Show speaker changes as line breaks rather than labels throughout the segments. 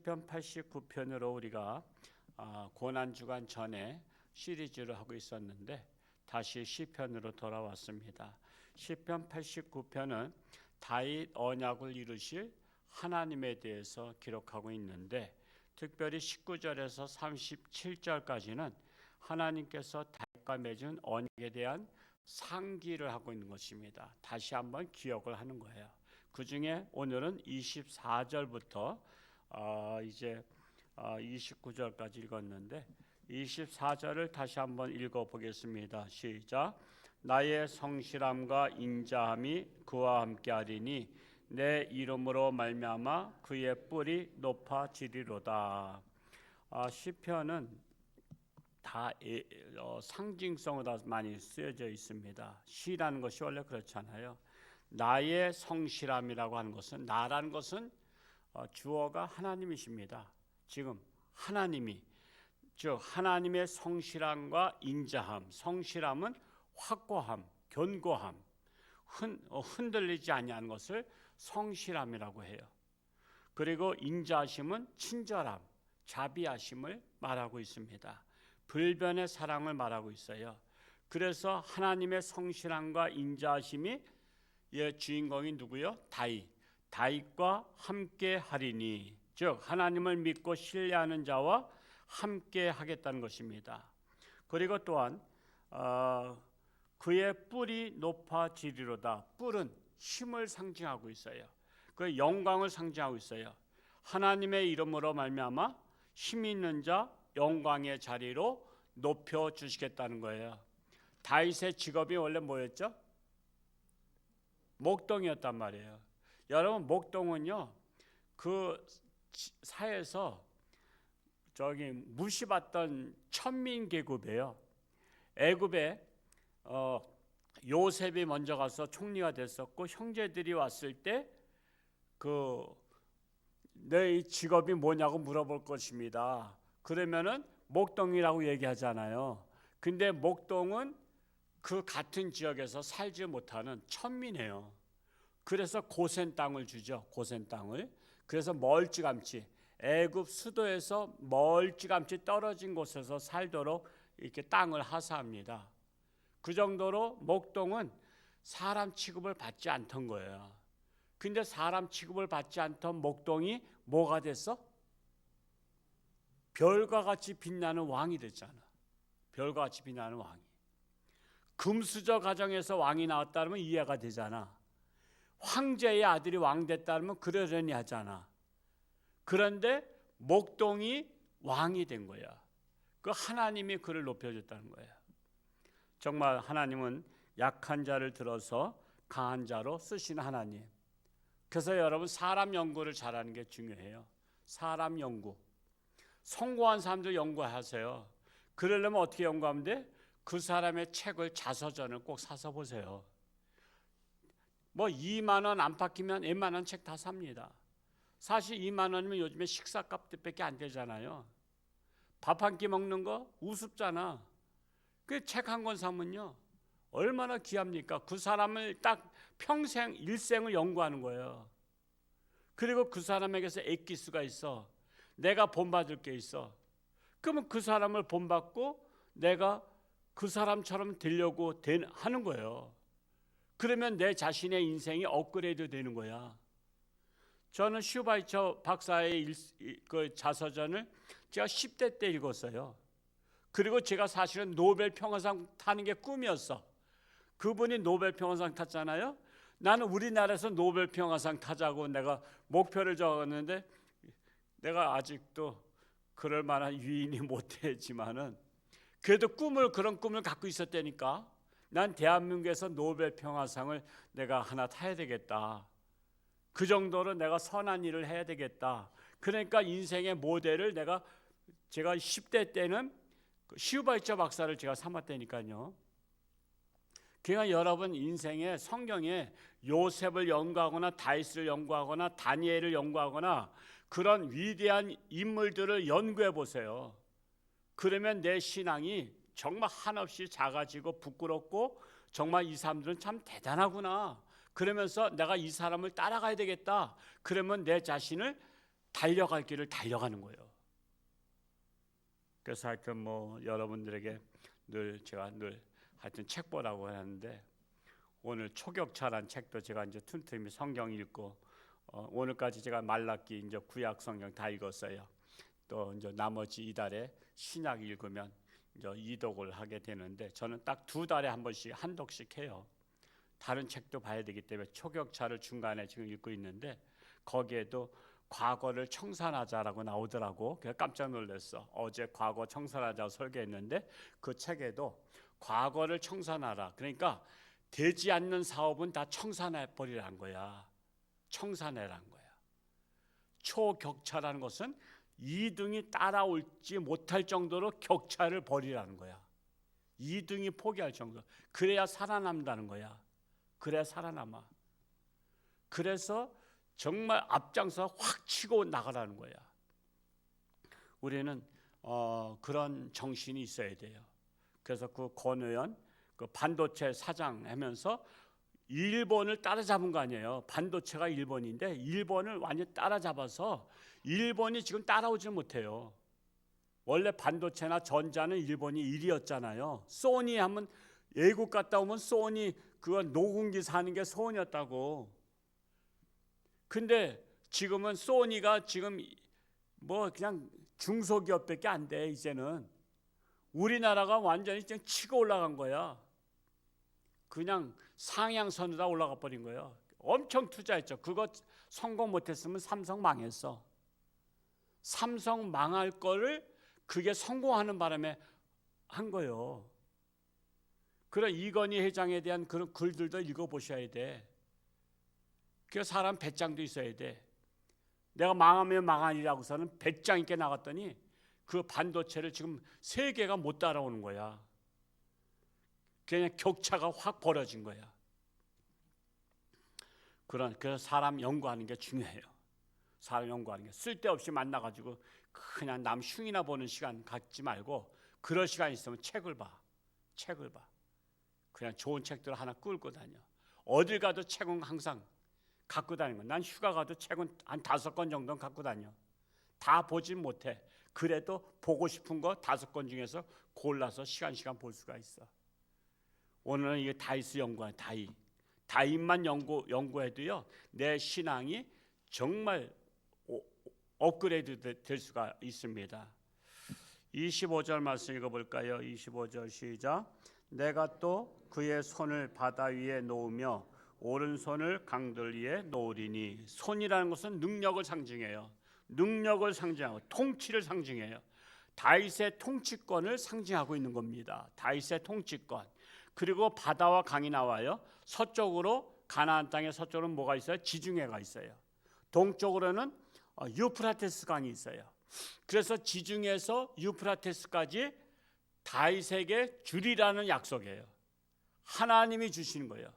시편 89편으로 우리가 고난주간 전에 시리즈를 하고 있었는데 다시 시편으로 돌아왔습니다. 시편 89편은 다윗 언약을 이루실 하나님에 대해서 기록하고 있는데 특별히 19절에서 37절까지는 하나님께서 다윗과 맺은 언약에 대한 상기를 하고 있는 것입니다. 다시 한번 기억을 하는 거예요. 그 중에 오늘은 24절부터 이제 29절까지 읽었는데 24절을 다시 한번 읽어보겠습니다. 시작. 나의 성실함과 인자함이 그와 함께하리니 내 이름으로 말미암아 그의 뿔이 높아지리로다. 시편은 다 상징성으로 많이 쓰여져 있습니다. 시라는 것이 원래 그렇잖아요. 나의 성실함이라고 하는 것은, 나라는 것은 주어가 하나님이십니다. 지금 하나님이, 즉 하나님의 성실함과 인자함, 성실함은 확고함, 견고함, 흔들리지 아니하는 것을 성실함이라고 해요. 그리고 인자하심은 친절함, 자비하심을 말하고 있습니다. 불변의 사랑을 말하고 있어요. 그래서 하나님의 성실함과 인자하심이 주인공이 누구요? 다윗과 함께 하리니, 즉 하나님을 믿고 신뢰하는 자와 함께 하겠다는 것입니다. 그리고 또한 그의 뿔이 높아지리로다. 뿔은 힘을 상징하고 있어요. 그 영광을 상징하고 있어요. 하나님의 이름으로 말미암아 힘 있는 자 영광의 자리로 높여 주시겠다는 거예요. 다윗의 직업이 원래 뭐였죠? 목동이었단 말이에요. 여러분, 목동은요 그 사회에서 무시받던 천민 계급이에요. 애굽에 요셉이 먼저 가서 총리가 됐었고, 형제들이 왔을 때 내 직업이 뭐냐고 물어볼 것입니다. 그러면은 목동이라고 얘기하잖아요. 근데 목동은 그 같은 지역에서 살지 못하는 천민이에요. 그래서 고센 땅을 주죠. 고센 땅을. 그래서 멀찌감치 애굽 수도에서 멀찌감치 떨어진 곳에서 살도록 이렇게 땅을 하사합니다. 그 정도로 목동은 사람 취급을 받지 않던 거예요. 근데 사람 취급을 받지 않던 목동이 뭐가 됐어? 별과 같이 빛나는 왕이 됐잖아. 별과 같이 빛나는 왕이. 금수저 가정에서 왕이 나왔다면 이해가 되잖아. 황제의 아들이 왕 됐다면 그러려니 하잖아. 그런데 목동이 왕이 된 거야. 그 하나님이 그를 높여줬다는 거야. 정말 하나님은 약한 자를 들어서 강한 자로 쓰시는 하나님. 그래서 여러분, 사람 연구를 잘하는 게 중요해요. 사람 연구. 성공한 사람들 연구하세요. 그러려면 어떻게 연구하면 돼? 그 사람의 책을, 자서전을 꼭 사서 보세요. 2만 원 안팎이면 웬만한 책 다 삽니다. 사실 2만 원이면 요즘에 식사값밖에 안 되잖아요. 밥 한 끼 먹는 거 우습잖아. 그 책 한 권 사면요 얼마나 귀합니까? 그 사람을 딱 평생 일생을 연구하는 거예요. 그리고 그 사람에게서 엑기스가 있어. 내가 본받을 게 있어. 그러면 그 사람을 본받고 내가 그 사람처럼 되려고 하는 거예요. 그러면 내 자신의 인생이 업그레이드 되는 거야. 저는 슈바이처 박사의 그 자서전을 제가 10대 때 읽었어요. 그리고 제가 사실은 노벨 평화상 타는 게 꿈이었어. 그분이 노벨 평화상 탔잖아요. 나는 우리나라에서 노벨 평화상 타자고 내가 목표를 적었는데, 내가 아직도 그럴 만한 유인이 못 되지만은 그래도 그런 꿈을 갖고 있었다니까. 난 대한민국에서 노벨 평화상을 내가 하나 타야 되겠다. 그 정도로 내가 선한 일을 해야 되겠다. 그러니까 인생의 모델을 제가 10대 때는 슈바이처 박사를 제가 삼았다니까요. 그러니까 여러분, 인생의 성경에 요셉을 연구하거나 다윗을 연구하거나 다니엘을 연구하거나 그런 위대한 인물들을 연구해 보세요. 그러면 내 신앙이 정말 한없이 작아지고 부끄럽고, 정말 이 사람들은 참 대단하구나. 그러면서 내가 이 사람을 따라가야 되겠다. 그러면 내 자신을 달려갈 길을 달려가는 거예요. 그래서 하여튼 뭐 여러분들에게 제가 늘 하여튼 책 보라고 하는데, 오늘 초격차란 책도 제가 이제 틈틈이 성경 읽고, 오늘까지 제가 말라기 이제 구약 성경 다 읽었어요. 또 이제 나머지 이달에 신약 읽으면 이제 이독을 하게 되는데, 저는 딱 2달에 한 번씩 한 독씩 해요. 다른 책도 봐야 되기 때문에 초격차를 중간에 지금 읽고 있는데, 거기에도 과거를 청산하자라고 나오더라고. 그래서 깜짝 놀랐어. 어제 과거 청산하자 설교했는데 그 책에도 과거를 청산하라. 그러니까 되지 않는 사업은 다 청산해 버리라는 거야. 청산해라는 거야. 초격차라는 것은 2등이 따라올지 못할 정도로 격차를 버리라는 거야. 2등이 포기할 정도. 그래야 살아남는다는 거야. 그래야 살아남아. 그래서 정말 앞장서 확 치고 나가라는 거야. 우리는 그런 정신이 있어야 돼요. 그래서 그 권 의원 그 반도체 사장 하면서 일본을 따라잡은 거 아니에요. 반도체가 일본인데 일본을 완전히 따라잡아서 일본이 지금 따라오지 못해요. 원래 반도체나 전자는 일본이 1위였잖아요. 소니 하면 외국 갔다 오면 소니 그거 녹음기 사는 게 소니였다고. 근데 지금은 소니가 지금 뭐 그냥 중소기업밖에 안 돼. 이제는 우리나라가 완전히 지금 치고 올라간 거야. 그냥 상향선으로 올라가 버린 거예요. 엄청 투자했죠. 그거 성공 못했으면 삼성 망했어. 삼성 망할 거를 그게 성공하는 바람에 한 거예요. 그런 이건희 회장에 대한 그런 글들도 읽어보셔야 돼. 그 사람 배짱도 있어야 돼. 내가 망하면 망하리라고서는 배짱 있게 나갔더니 그 반도체를 지금 세계가 못 따라오는 거야. 그냥 격차가 확 벌어진 거야. 그래서 사람 연구하는 게 중요해요. 사람 연구하는 게 쓸데없이 만나가지고 그냥 남 흉이나 보는 시간 갖지 말고, 그럴 시간 있으면 책을 봐. 책을 봐. 그냥 좋은 책들 하나 끌고 다녀. 어딜 가도 책은 항상 갖고 다니는 거야. 난 휴가 가도 책은 한 5권 정도는 갖고 다녀. 다 보진 못해. 그래도 보고 싶은 거 5권 중에서 골라서 시간 볼 수가 있어. 오늘은 이게 다이스 연구야. 다이만 연구해도요, 내 신앙이 정말 업그레이드 될 수가 있습니다. 25절 말씀 읽어볼까요? 25절 시작. 내가 또 그의 손을 바다 위에 놓으며 오른손을 강들 위에 놓으리니. 손이라는 것은 능력을 상징해요. 능력을 상징하고 통치를 상징해요. 다윗의 통치권을 상징하고 있는 겁니다. 다윗의 통치권. 그리고 바다와 강이 나와요. 서쪽으로 가나안 땅의 서쪽으로는 뭐가 있어요? 지중해가 있어요. 동쪽으로는 유프라테스 강이 있어요. 그래서 지중해에서 유프라테스까지 다윗에게 주리라는 약속이에요. 하나님이 주시는 거예요.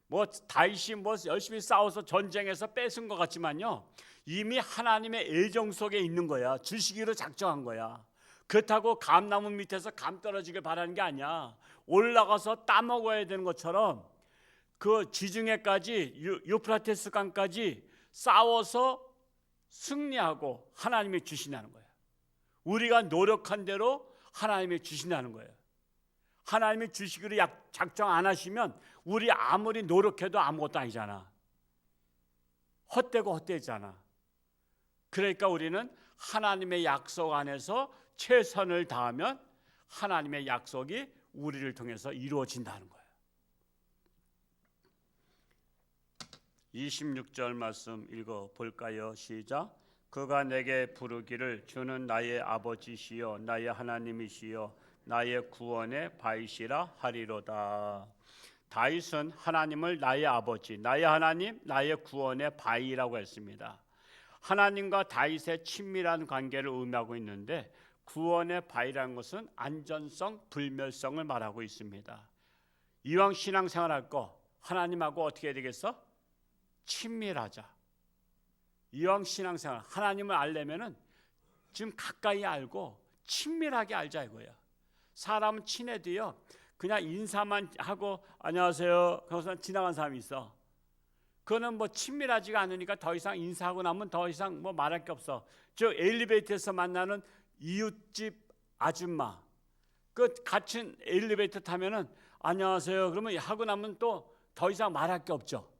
뭐 다윗이 뭐 열심히 싸워서 전쟁에서 뺏은 것 같지만요, 이미 하나님의 애정 속에 있는 거야. 주시기로 작정한 거야. 그렇다고 감나무 밑에서 감 떨어지길 바라는 게 아니야. 올라가서 따먹어야 되는 것처럼 그 지중해까지 유프라테스 강까지 싸워서 승리하고 하나님이 주신다는 거야. 우리가 노력한 대로 하나님이 주신다는 거예요. 하나님이 주시기로 작정 안 하시면 우리 아무리 노력해도 아무것도 아니잖아. 헛되고 헛되잖아. 그러니까 우리는 하나님의 약속 안에서 최선을 다하면 하나님의 약속이 우리를 통해서 이루어진다는 거예요. 26절 말씀 읽어볼까요? 시작. 그가 내게 부르기를 주는 나의 아버지시여 나의 하나님이시여 나의 구원의 바위시라 하리로다. 다윗은 하나님을 나의 아버지, 나의 하나님, 나의 구원의 바위라고 했습니다. 하나님과 다윗의 친밀한 관계를 의미하고 있는데, 구원의 바위라는 것은 안전성, 불멸성을 말하고 있습니다. 이왕 신앙생활할 거 하나님하고 어떻게 해야 되겠어? 친밀하자. 이왕 신앙생활 하나님을 알려면은 지금 가까이 알고 친밀하게 알자 이거야. 사람은 친해도요, 그냥 인사만 하고 안녕하세요 그래서 지나간 사람이 있어. 그거는 뭐 친밀하지가 않으니까 더 이상 인사하고 나면 더 이상 뭐 말할 게 없어. 저 엘리베이터에서 만나는 이웃집 아줌마, 그 같은 엘리베이터 타면은 안녕하세요 그러면 하고 나면 또 더 이상 말할 게 없죠.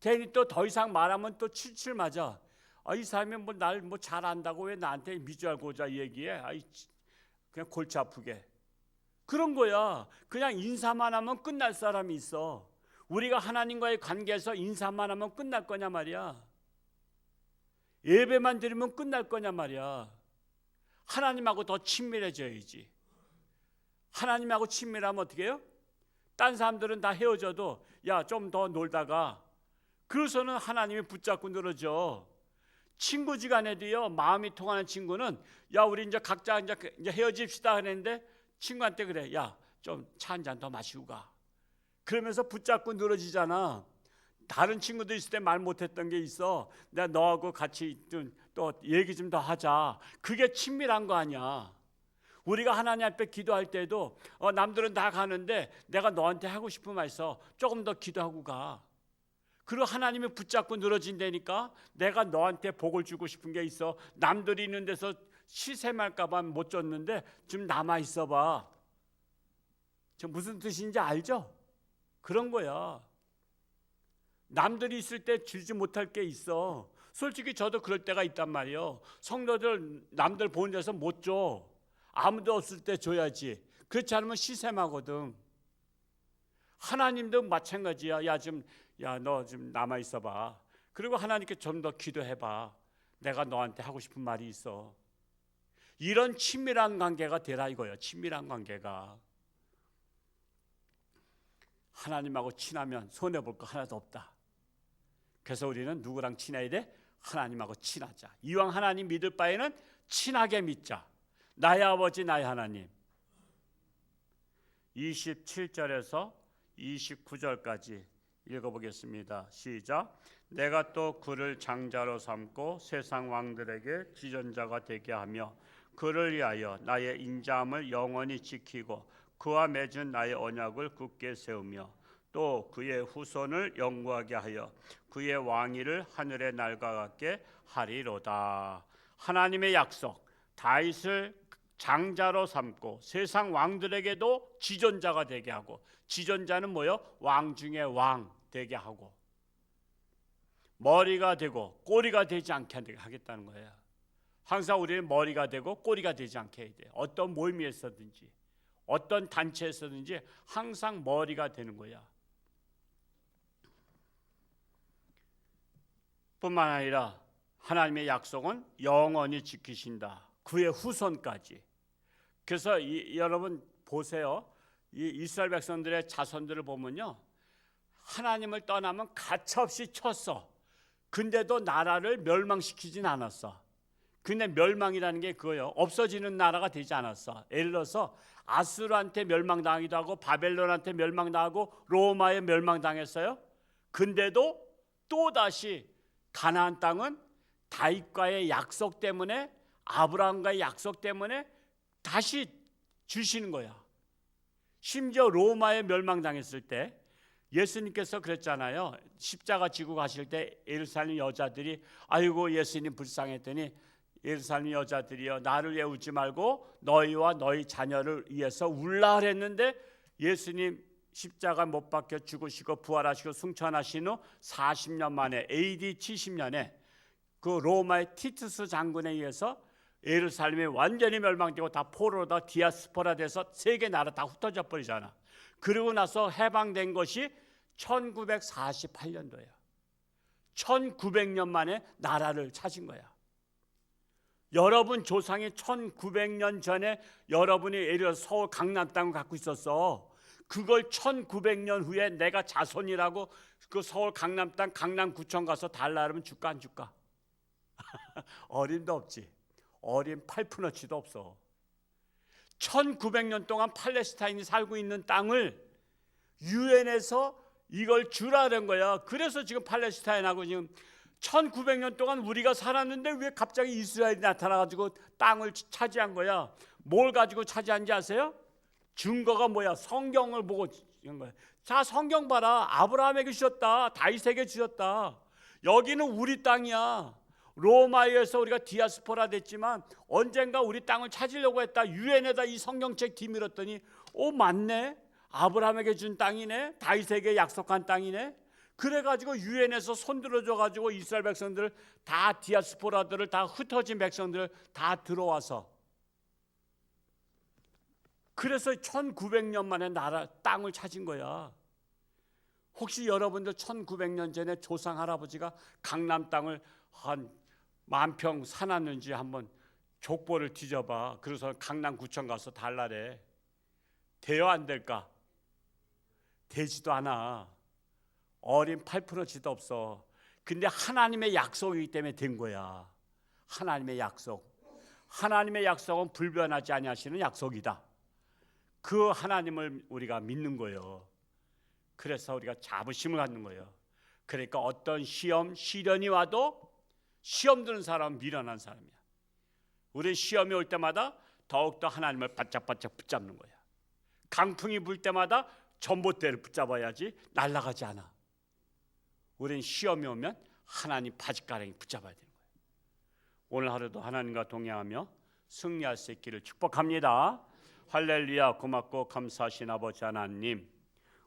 괜히 또 더 이상 말하면 또 칠칠 맞아. 이 사람이 뭐 날 뭐 잘 안다고 왜 나한테 미주알고자 얘기해? 그냥 골치 아프게. 그런 거야. 그냥 인사만 하면 끝날 사람이 있어. 우리가 하나님과의 관계에서 인사만 하면 끝날 거냐 말이야. 예배만 드리면 끝날 거냐 말이야. 하나님하고 더 친밀해져야지. 하나님하고 친밀하면 어떻게 해요? 딴 사람들은 다 헤어져도 야, 좀 더 놀다가, 그래서는 하나님이 붙잡고 늘어져. 친구지간에도요, 마음이 통하는 친구는 야, 우리 이제 각자 이제 헤어집시다 하는데 친구한테 그래. 야, 좀 차 한 잔 더 마시고 가. 그러면서 붙잡고 늘어지잖아. 다른 친구들 있을 때 말 못했던 게 있어. 내가 너하고 같이 또 얘기 좀 더 하자. 그게 친밀한 거 아니야. 우리가 하나님 앞에 기도할 때도 남들은 다 가는데 내가 너한테 하고 싶은 말 있어. 조금 더 기도하고 가. 그리고 하나님이 붙잡고 늘어진다니까. 내가 너한테 복을 주고 싶은 게 있어. 남들이 있는 데서 시샘할까 봐 못 줬는데 좀 남아 있어 봐. 저 무슨 뜻인지 알죠? 그런 거야. 남들이 있을 때 주지 못할 게 있어. 솔직히 저도 그럴 때가 있단 말이에요. 성도들 남들 보는 데서 못 줘. 아무도 없을 때 줘야지. 그렇지 않으면 시샘하거든. 하나님도 마찬가지야. 너 좀 남아 있어 봐. 그리고 하나님께 좀 더 기도해 봐. 내가 너한테 하고 싶은 말이 있어. 이런 친밀한 관계가 되라 이거예요. 친밀한 관계가. 하나님하고 친하면 손해 볼 거 하나도 없다. 그래서 우리는 누구랑 친해야 돼? 하나님하고 친하자. 이왕 하나님 믿을 바에는 친하게 믿자. 나의 아버지 나의 하나님. 27절에서 29절까지 읽어보겠습니다. 시작. 내가 또 그를 장자로 삼고 세상 왕들에게 지존자가 되게 하며 그를 위하여 나의 인자함을 영원히 지키고 그와 맺은 나의 언약을 굳게 세우며 또 그의 후손을 영구하게 하여 그의 왕위를 하늘의 날과 같게 하리로다. 하나님의 약속, 다윗을 장자로 삼고 세상 왕들에게도 지존자가 되게 하고, 지존자는 뭐요? 왕 중에 왕 되게 하고, 머리가 되고 꼬리가 되지 않게 하겠다는 거예요. 항상 우리는 머리가 되고 꼬리가 되지 않게 해야 돼요. 어떤 모임에서든지 어떤 단체에서든지 항상 머리가 되는 거야. 뿐만 아니라 하나님의 약속은 영원히 지키신다. 그의 후손까지. 그래서 여러분 보세요. 이 이스라엘 백성들의 자손들을 보면요, 하나님을 떠나면 가차없이 쳤어. 근데도 나라를 멸망시키진 않았어. 근데 멸망이라는 게 그거예요. 없어지는 나라가 되지 않았어. 예를 들어서 아수르한테 멸망당하기도 하고 바벨론한테 멸망당하고 로마에 멸망당했어요. 근데도 또다시 가나안 땅은 다윗과의 약속 때문에, 아브라함과의 약속 때문에 다시 주시는 거야. 심지어 로마에 멸망당했을 때 예수님께서 그랬잖아요. 십자가 지고 가실 때 예루살렘 여자들이 아이고 예수님 불쌍했더니 예루살렘 여자들이여 나를 위해 웃지 말고 너희와 너희 자녀를 위해서 울라 그랬는데 예수님 십자가 못 박혀 죽으시고 부활하시고 승천하신 후 40년 만에 AD 70년에 그 로마의 티투스 장군에 의해서 예루살렘이 완전히 멸망되고 다 포로다 디아스포라 돼서 세계 나라 다 흩어져 버리잖아. 그러고 나서 해방된 것이 1948년도예요. 1900년 만에 나라를 찾은 거야. 여러분 조상이 1900년 전에 여러분이 예를 들어 서울 강남 땅을 갖고 있었어. 그걸 1900년 후에 내가 자손이라고 그 서울 강남 땅 강남구청 가서 달라 그러면 줄까 안 줄까? 어림도 없지. 어린 팔푼어치도 없어. 1900년 동안 팔레스타인이 살고 있는 땅을 유엔에서 이걸 주라는 거야. 그래서 지금 팔레스타인하고 지금 1900년 동안 우리가 살았는데 왜 갑자기 이스라엘이 나타나가지고 땅을 차지한 거야? 뭘 가지고 차지한지 아세요? 증거가 뭐야? 성경을 보고 이런 거야. 자, 성경 봐라. 아브라함에게 주셨다. 다윗에게 주셨다. 여기는 우리 땅이야. 로마에서 우리가 디아스포라 됐지만 언젠가 우리 땅을 찾으려고 했다. 유엔에다 이 성경책 뒤밀었더니 맞네. 아브라함에게 준 땅이네. 다윗에게 약속한 땅이네. 그래가지고 유엔에서 손들어줘가지고 이스라엘 백성들 다 디아스포라들을 다 흩어진 백성들 다 들어와서, 그래서 1900년 만에 나라 땅을 찾은 거야. 혹시 여러분들 1900년 전에 조상 할아버지가 강남 땅을 한 10,000평 사놨는지 한번 족보를 뒤져봐. 그래서 강남구청 가서 달라래. 돼요, 안 될까? 되지도 않아. 어린 8%지도 없어. 근데 하나님의 약속이기 때문에 된 거야. 하나님의 약속. 하나님의 약속은 불변하지 아니하시는 약속이다. 그 하나님을 우리가 믿는 거예요. 그래서 우리가 자부심을 갖는 거예요. 그러니까 어떤 시련이 와도 시험 드는 사람은 미련한 사람이야. 우리 시험이 올 때마다 더욱더 하나님을 바짝바짝 붙잡는 거야. 강풍이 불 때마다 전봇대를 붙잡아야지 날아가지 않아. 우린 시험이 오면 하나님 바짓가랑이 붙잡아야 되는 거예요. 오늘 하루도 하나님과 동행하며 승리할 수 있기를 축복합니다. 할렐루야. 고맙고 감사하신 아버지 하나님,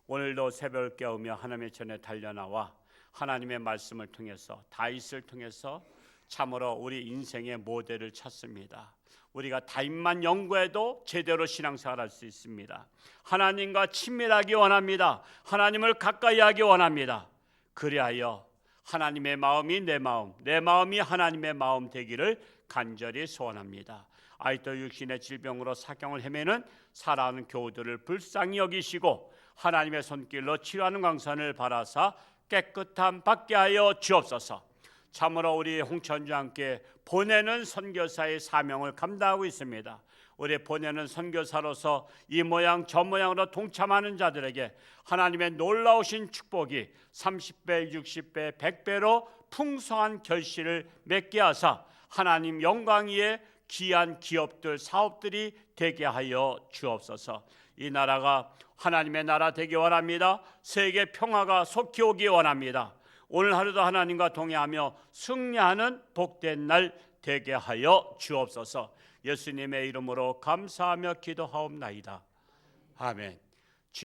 오늘도 새벽을 깨우며 하나님의 전에 달려나와 하나님의 말씀을 통해서, 다윗을 통해서 참으로 우리 인생의 모델을 찾습니다. 우리가 다윗만 연구해도 제대로 신앙생활할 수 있습니다. 하나님과 친밀하기 원합니다. 하나님을 가까이 하기 원합니다. 그리하여 하나님의 마음이 내 마음, 내 마음이 하나님의 마음 되기를 간절히 소원합니다. 아직도 육신의 질병으로 사경을 헤매는 사랑하는 교우들을 불쌍히 여기시고 하나님의 손길로 치료하는 광선을 바라사 깨끗함 받게 하여 주옵소서. 참으로 우리 홍천주와 함께 보내는 선교사의 사명을 감당하고 있습니다. 우리 보내는 선교사로서 이 모양 저 모양으로 동참하는 자들에게 하나님의 놀라우신 축복이 30배, 60배, 100배로 풍성한 결실을 맺게 하사 하나님 영광 위에 귀한 기업들, 사업들이 되게 하여 주옵소서. 이 나라가 하나님의 나라 되기 원합니다. 세계 평화가 속히 오기 원합니다. 오늘 하루도 하나님과 동행하며 승리하는 복된 날 되게 하여 주옵소서. 예수님의 이름으로 감사하며 기도하옵나이다. 아멘.